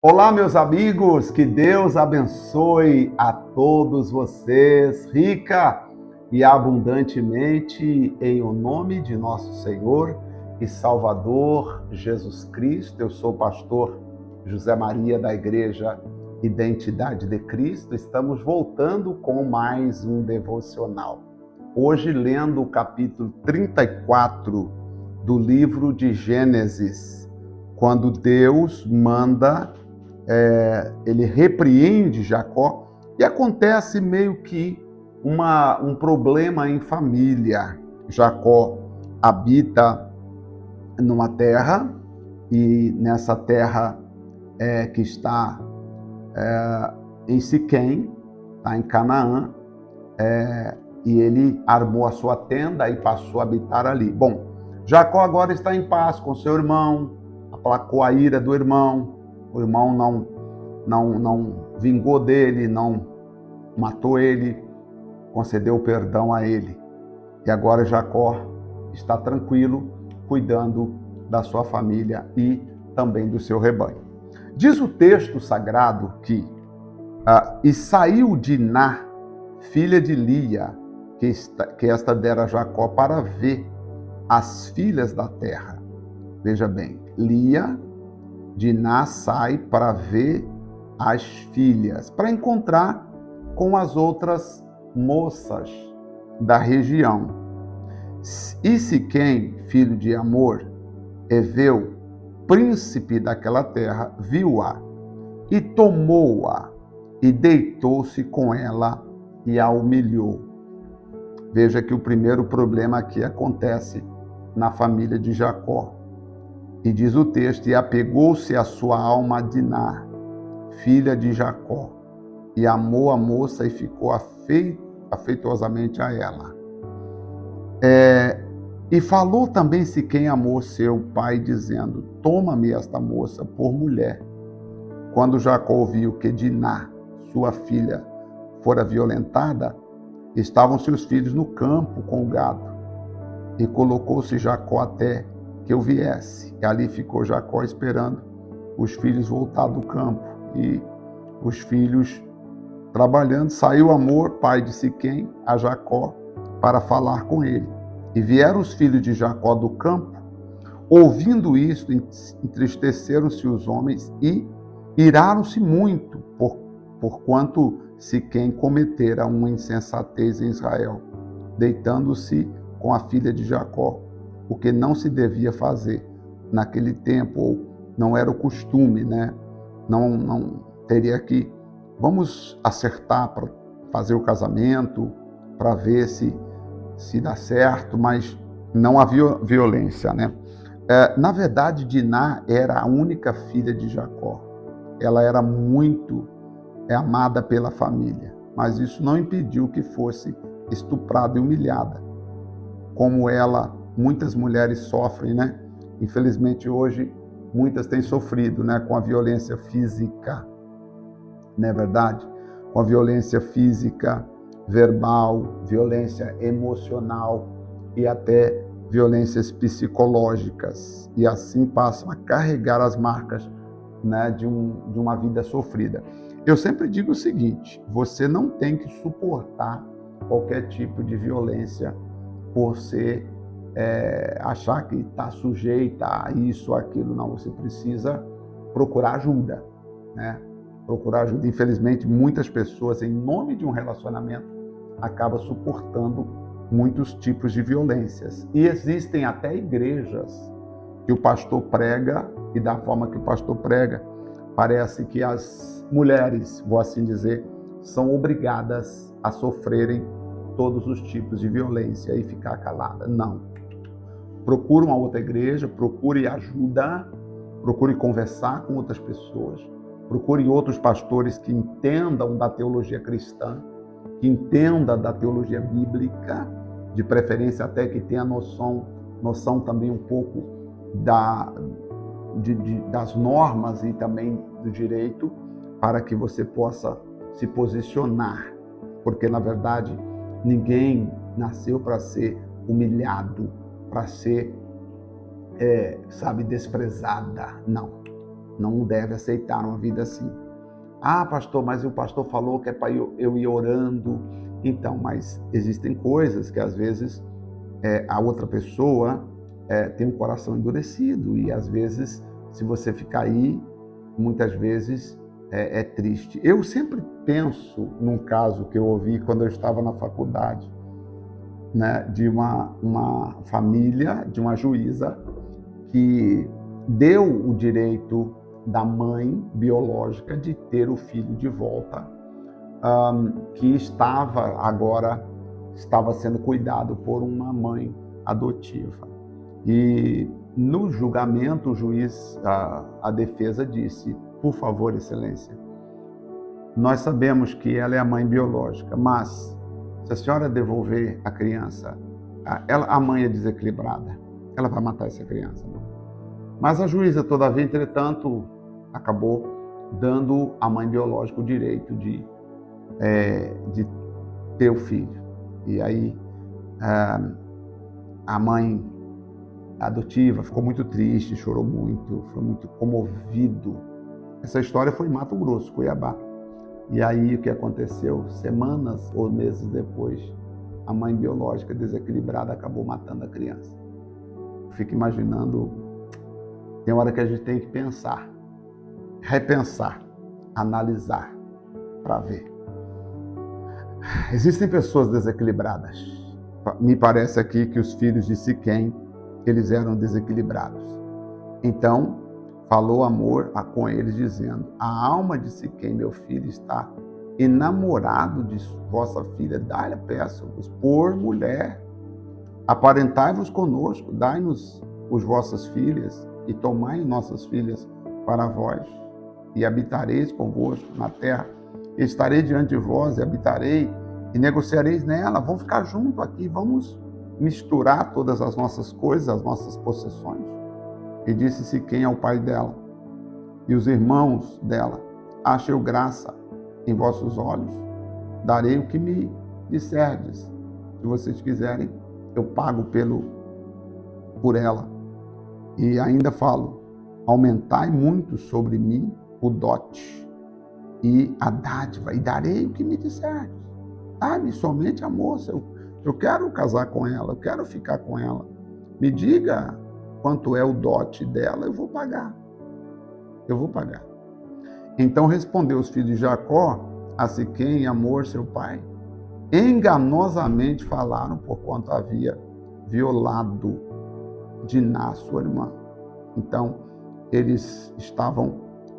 Olá, meus amigos, que Deus abençoe a todos vocês, rica e abundantemente, em o nome de nosso Senhor e Salvador Jesus Cristo. Eu sou o pastor José Maria da Igreja Identidade de Cristo. Estamos voltando com mais um devocional. Hoje, lendo o capítulo 34 do livro de Gênesis, quando Deus manda ele repreende Jacó e acontece meio que um problema em família. Jacó habita numa terra e nessa terra que está em Siquém, está em Canaã, e ele armou a sua tenda e passou a habitar ali. Bom, Jacó agora está em paz com seu irmão, aplacou a ira do irmão. O irmão não vingou dele, não matou ele, concedeu perdão a ele. E agora Jacó está tranquilo, cuidando da sua família e também do seu rebanho. Diz o texto sagrado que e saiu Diná, filha de Lia, que esta dera a Jacó para ver as filhas da terra. Veja bem, Lia, Diná sai para ver as filhas, para encontrar com as outras moças da região. E Siquém, filho de Amor, Eveu, príncipe daquela terra, viu-a e tomou-a e deitou-se com ela e a humilhou. Veja que o primeiro problema aqui acontece na família de Jacó. E diz o texto, e apegou-se a sua alma a Diná, filha de Jacó, e amou a moça e ficou afetuosamente a ela. E falou também Siquém amou seu pai, dizendo, toma-me esta moça por mulher. Quando Jacó ouviu que Diná, sua filha, fora violentada, estavam seus filhos no campo com o gado. E colocou-se Jacó até que eu viesse. E ali ficou Jacó esperando os filhos voltar do campo. E os filhos trabalhando. Saiu Amor, pai de Siquém, a Jacó para falar com ele. E vieram os filhos de Jacó do campo. Ouvindo isto, entristeceram-se os homens e iraram-se muito, porquanto Siquém cometera uma insensatez em Israel, deitando-se com a filha de Jacó, o que não se devia fazer naquele tempo, ou não era o costume, né? Não teria que, vamos acertar para fazer o casamento, para ver se dá certo, mas não havia violência, né? Na verdade, Diná era a única filha de Jacó. Ela era muito amada pela família, mas isso não impediu que fosse estuprada e humilhada, como muitas mulheres sofrem, né? Infelizmente hoje muitas têm sofrido, né, com a violência física, não é verdade? Com a violência física, verbal, violência emocional e até violências psicológicas, e assim passam a carregar as marcas, né, de uma vida sofrida. Eu sempre digo o seguinte, você não tem que suportar qualquer tipo de violência por ser achar que está sujeita a isso ou aquilo. Não, você precisa procurar ajuda, né? Procurar ajuda. Infelizmente, muitas pessoas, em nome de um relacionamento, acabam suportando muitos tipos de violências. E existem até igrejas que o pastor prega, e da forma que o pastor prega, parece que as mulheres, vou assim dizer, são obrigadas a sofrerem todos os tipos de violência e ficar calada. Não. Procure uma outra igreja, procure ajuda, procure conversar com outras pessoas, procure outros pastores que entendam da teologia cristã, que entendam da teologia bíblica, de preferência até que tenha noção também um pouco das normas e também do direito, para que você possa se posicionar, porque na verdade ninguém nasceu para ser humilhado, para ser, desprezada. Não. não deve aceitar uma vida assim. Ah, pastor, mas o pastor falou que é para eu ir orando. Então, mas existem coisas que às vezes a outra pessoa tem um coração endurecido e às vezes, se você ficar aí, muitas vezes é triste. Eu sempre penso num caso que eu ouvi quando eu estava na faculdade, né, de uma família, de uma juíza que deu o direito da mãe biológica de ter o filho de volta, que estava sendo cuidado por uma mãe adotiva. E no julgamento, o juiz, a defesa disse: por favor, excelência, nós sabemos que ela é a mãe biológica, mas se a senhora devolver a criança, a mãe é desequilibrada, ela vai matar essa criança. Mas a juíza, todavia, entretanto, acabou dando à mãe biológica o direito de ter o filho. E aí a mãe adotiva ficou muito triste, chorou muito, foi muito comovido. Essa história foi em Mato Grosso, Cuiabá. E aí o que aconteceu? Semanas ou meses depois, a mãe biológica desequilibrada acabou matando a criança. Fico imaginando, tem hora que a gente tem que pensar, repensar, analisar, para ver. Existem pessoas desequilibradas. Me parece aqui que os filhos de Siquém, eles eram desequilibrados. Então, falou amor com eles, dizendo: a alma de Siquém, meu filho, está enamorado de vossa filha. Dai-lhe, peço-vos, por mulher. Aparentai-vos conosco, dai-nos as vossas filhas, e tomai nossas filhas para vós, e habitareis convosco na terra. Estarei diante de vós e habitarei, e negociareis nela. Vamos ficar junto aqui, vamos misturar todas as nossas coisas, as nossas possessões. E disse Siquém ao pai dela e os irmãos dela: achei graça em vossos olhos, darei o que me disserdes. Se vocês quiserem, eu pago por ela. E ainda falo: aumentai muito sobre mim o dote e a dádiva, e darei o que me disserdes. Dá-me somente a moça, eu quero casar com ela, eu quero ficar com ela. Me diga quanto é o dote dela, eu vou pagar. Eu vou pagar. Então respondeu os filhos de Jacó a Siquém, Amor, seu pai. Enganosamente falaram, porquanto havia violado Diná, sua irmã. Então, eles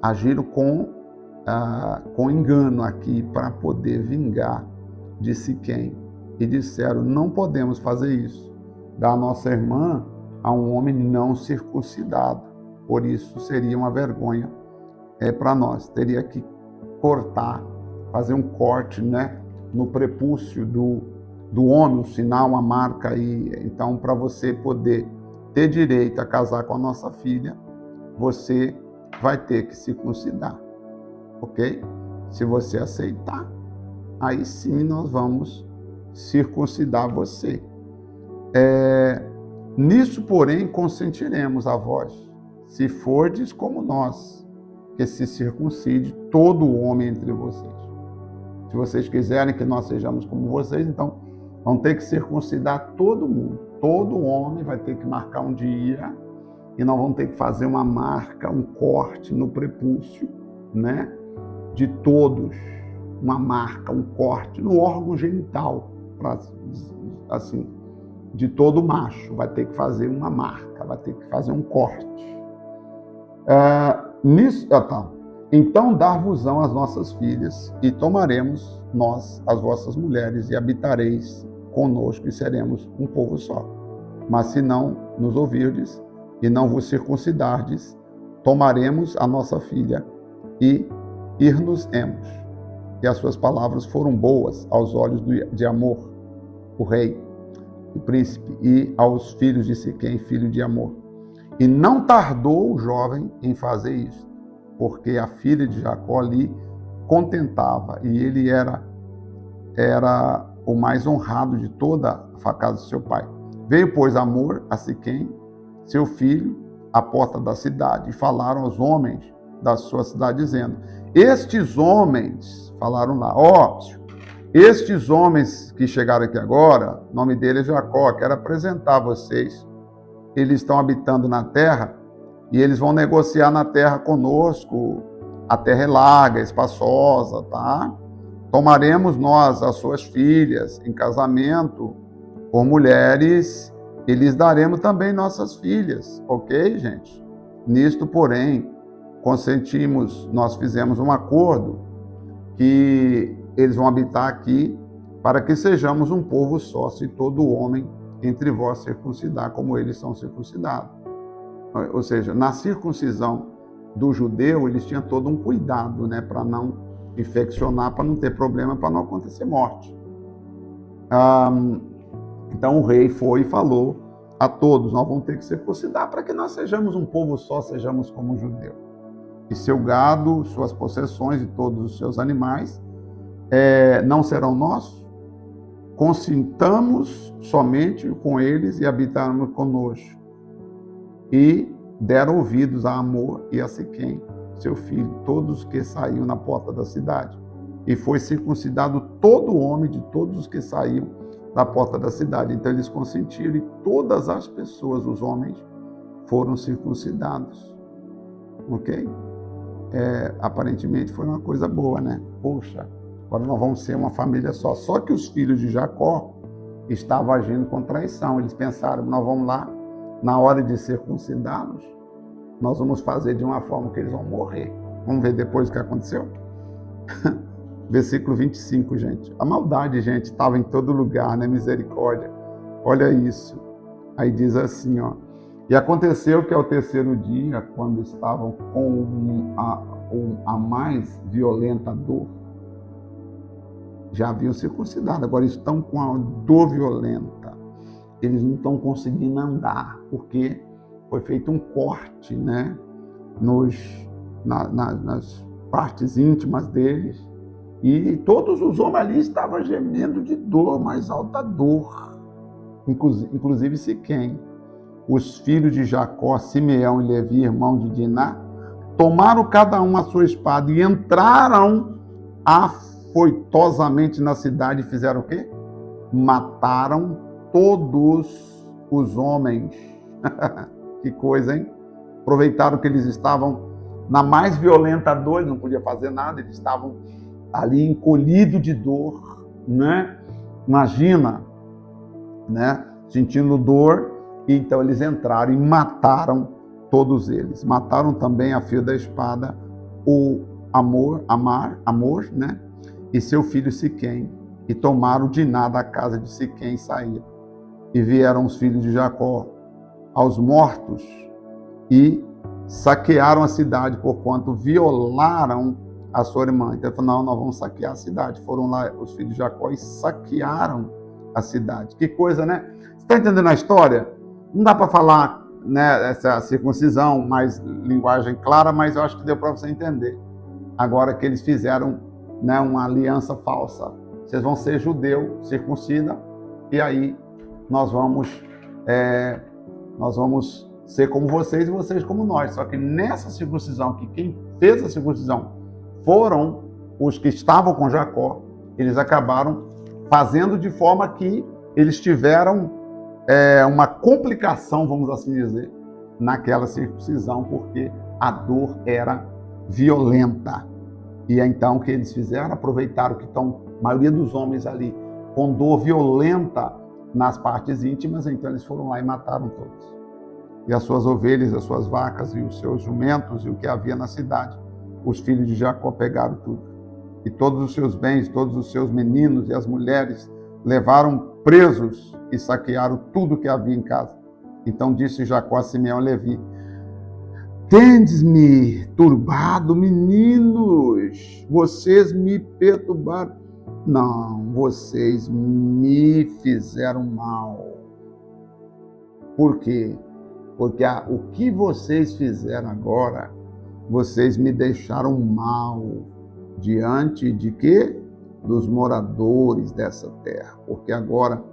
agiram com engano aqui para poder vingar de Siquém. E disseram: não podemos fazer isso, dar a nossa irmã a um homem não circuncidado. Por isso seria uma vergonha para nós. Teria que cortar, fazer um corte, né, no prepúcio do homem, um sinal, uma marca aí. Então, para você poder ter direito a casar com a nossa filha, você vai ter que circuncidar, ok? Se você aceitar, aí sim nós vamos circuncidar você. Nisso, porém, consentiremos a vós, se fordes como nós, que se circuncide todo o homem entre vocês. Se vocês quiserem que nós sejamos como vocês, então vão ter que circuncidar todo mundo. Todo homem vai ter que marcar um dia e nós vamos ter que fazer uma marca, um corte no prepúcio, né? De todos. Uma marca, um corte no órgão genital, assim, de todo macho. Vai ter que fazer uma marca, vai ter que fazer um corte. Então dar-vos-ão as nossas filhas, e tomaremos nós as vossas mulheres, e habitareis conosco, e seremos um povo só. Mas se não nos ouvirdes, e não vos circuncidardes, tomaremos a nossa filha, e ir-nos-emos. E as suas palavras foram boas aos olhos de Amor, o rei, o príncipe, e aos filhos de Siquém, filho de Amor. E não tardou o jovem em fazer isso, porque a filha de Jacó lhe contentava, e ele era o mais honrado de toda a casa de seu pai. Veio, pois, Amor a Siquém, seu filho, à porta da cidade, e falaram aos homens da sua cidade, dizendo: estes homens, falaram lá, ó, estes homens que chegaram aqui agora, o nome dele é Jacó, quero apresentar a vocês. Eles estão habitando na terra e eles vão negociar na terra conosco. A terra é larga, é espaçosa, tá? Tomaremos nós as suas filhas em casamento por mulheres e lhes daremos também nossas filhas, ok, gente? Nisto, porém, consentimos, nós fizemos um acordo que eles vão habitar aqui para que sejamos um povo só, se todo homem entre vós circuncidar como eles são circuncidados. Ou seja, na circuncisão do judeu, eles tinham todo um cuidado, né, para não infeccionar, para não ter problema, para não acontecer morte. Então o rei foi e falou a todos: nós vamos ter que circuncidar para que nós sejamos um povo só, sejamos como o judeu. E seu gado, suas possessões e todos os seus animais não serão nossos. Consintamos somente com eles e habitarmos conosco. E deram ouvidos a Amor e a Siquém, seu filho, todos que saíam na porta da cidade. E foi circuncidado todo homem de todos os que saíam da porta da cidade. Então eles consentiram e todas as pessoas, os homens, foram circuncidados. Ok? Aparentemente foi uma coisa boa, né? Poxa, agora nós vamos ser uma família só. Só que os filhos de Jacó estavam agindo com traição. Eles pensaram: nós vamos lá, na hora de circuncidá-los, nós vamos fazer de uma forma que eles vão morrer. Vamos ver depois o que aconteceu? Versículo 25, gente. A maldade, gente, estava em todo lugar, né? Misericórdia. Olha isso. Aí diz assim, ó: e aconteceu que ao terceiro dia, quando estavam com a mais violenta dor, já haviam circuncidado, agora estão com a dor violenta. Eles não estão conseguindo andar, porque foi feito um corte, né, nas partes íntimas deles. E todos os homens ali estavam gemendo de dor, mais alta dor. Inclusive Siquém. Os filhos de Jacó, Simeão e Levi, irmão de Diná, tomaram cada um a sua espada e entraram afoitosamente na cidade e fizeram o quê? Mataram todos os homens. Que coisa, hein? Aproveitaram que eles estavam na mais violenta dor, eles não podiam fazer nada, eles estavam ali encolhidos de dor, né? Imagina, né? Sentindo dor. Então eles entraram e mataram todos eles. Mataram também a fio da espada o Amor, né? E seu filho Siquém. E tomaram Diná da casa de Siquém e saíram. E vieram os filhos de Jacó aos mortos e saquearam a cidade, porquanto violaram a sua irmã. Então ele falou: não, nós vamos saquear a cidade. Foram lá os filhos de Jacó e saquearam a cidade. Que coisa, né? Você está entendendo a história? Não dá para falar, né, essa circuncisão, mais linguagem clara, mas eu acho que deu para você entender. Agora que eles fizeram, né, uma aliança falsa. Vocês vão ser judeu, circuncida, e aí nós vamos ser como vocês e vocês como nós. Só que nessa circuncisão, que quem fez a circuncisão foram os que estavam com Jacó, eles acabaram fazendo de forma que eles tiveram uma complicação, vamos assim dizer, naquela circuncisão, porque a dor era violenta. E então o que eles fizeram? Aproveitaram que estão, a maioria dos homens ali, com dor violenta nas partes íntimas, então eles foram lá e mataram todos. E as suas ovelhas, as suas vacas e os seus jumentos e o que havia na cidade, os filhos de Jacó pegaram tudo. E todos os seus bens, todos os seus meninos e as mulheres levaram presos e saquearam tudo que havia em casa. Então disse Jacó a Simeão e Levi: tendes-me turbado, meninos, vocês me perturbaram. Não, vocês me fizeram mal. Por quê? Porque o que vocês fizeram agora, vocês me deixaram mal diante de quê? Dos moradores dessa terra. Porque agora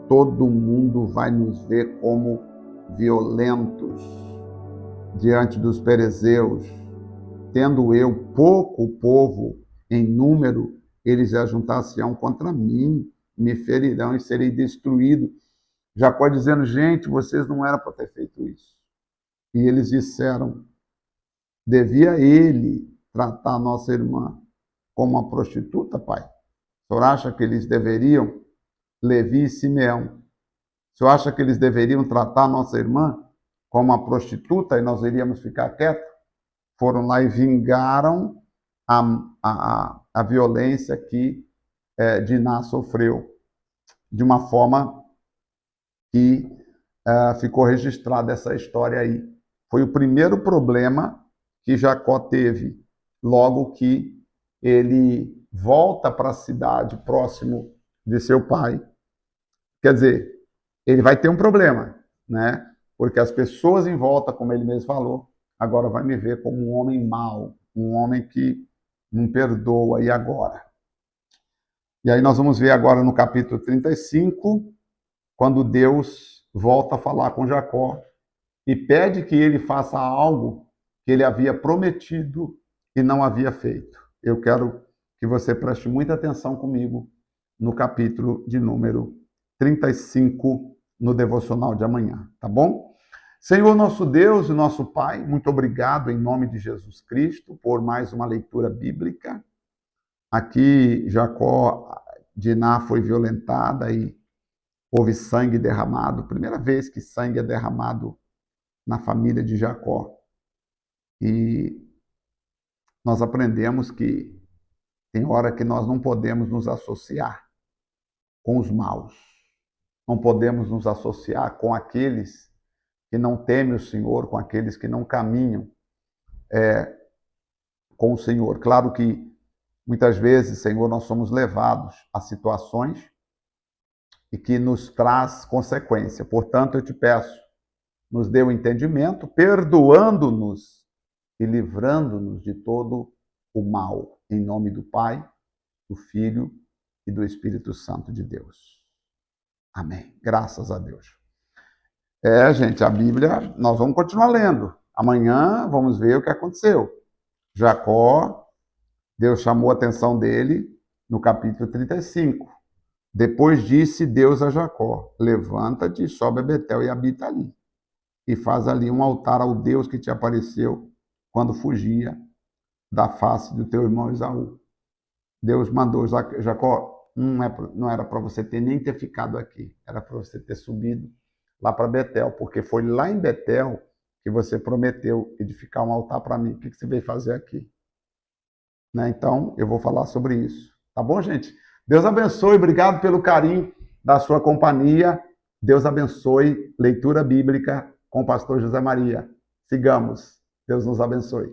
todo mundo vai nos ver como violentos diante dos perezeus. tendo eu pouco povo em número, eles ajuntar-se-ão contra mim, me ferirão e serei destruído. Jacó dizendo, gente, vocês não eram para ter feito isso. E eles disseram, devia ele tratar a nossa irmã como uma prostituta, pai? O senhor acha que eles deveriam, Levi e Simeão, o senhor acha que eles deveriam tratar a nossa irmã como uma prostituta e nós iríamos ficar quietos? Foram lá e vingaram a violência que Diná sofreu, de uma forma que ficou registrada essa história aí. Foi o primeiro problema que Jacó teve, logo que ele volta para a cidade próximo de seu pai. Quer dizer, ele vai ter um problema, né? Porque as pessoas em volta, como ele mesmo falou, agora vai me ver como um homem mau, um homem que não perdoa, e agora? E aí nós vamos ver agora no capítulo 35, quando Deus volta a falar com Jacó e pede que ele faça algo que ele havia prometido e não havia feito. Eu quero que você preste muita atenção comigo no capítulo de número 35, no devocional de amanhã, tá bom? Senhor nosso Deus e nosso Pai, muito obrigado em nome de Jesus Cristo por mais uma leitura bíblica. Aqui Jacó, Diná foi violentada e houve sangue derramado. Primeira vez que sangue é derramado na família de Jacó. E nós aprendemos que tem hora que nós não podemos nos associar com os maus. Não podemos nos associar com aqueles que não temem o Senhor, com aqueles que não caminham com o Senhor. Claro que muitas vezes, Senhor, nós somos levados a situações e que nos traz consequência. Portanto, eu te peço, nos dê o entendimento, perdoando-nos e livrando-nos de todo o mal. Em nome do Pai, do Filho e do Espírito Santo de Deus. Amém. Graças a Deus. Gente, a Bíblia, nós vamos continuar lendo. Amanhã vamos ver o que aconteceu. Jacó, Deus chamou a atenção dele no capítulo 35. Depois disse Deus a Jacó, levanta-te e sobe a Betel e habita ali. E faz ali um altar ao Deus que te apareceu quando fugia da face do teu irmão Esaú. Deus mandou Jacó, não era para você nem ter ficado aqui, era para você ter subido lá para Betel, porque foi lá em Betel que você prometeu edificar um altar para mim. O que você veio fazer aqui? Né? Então, eu vou falar sobre isso. Tá bom, gente? Deus abençoe, obrigado pelo carinho da sua companhia. Deus abençoe. Leitura bíblica com o pastor José Maria. Sigamos. Deus nos abençoe.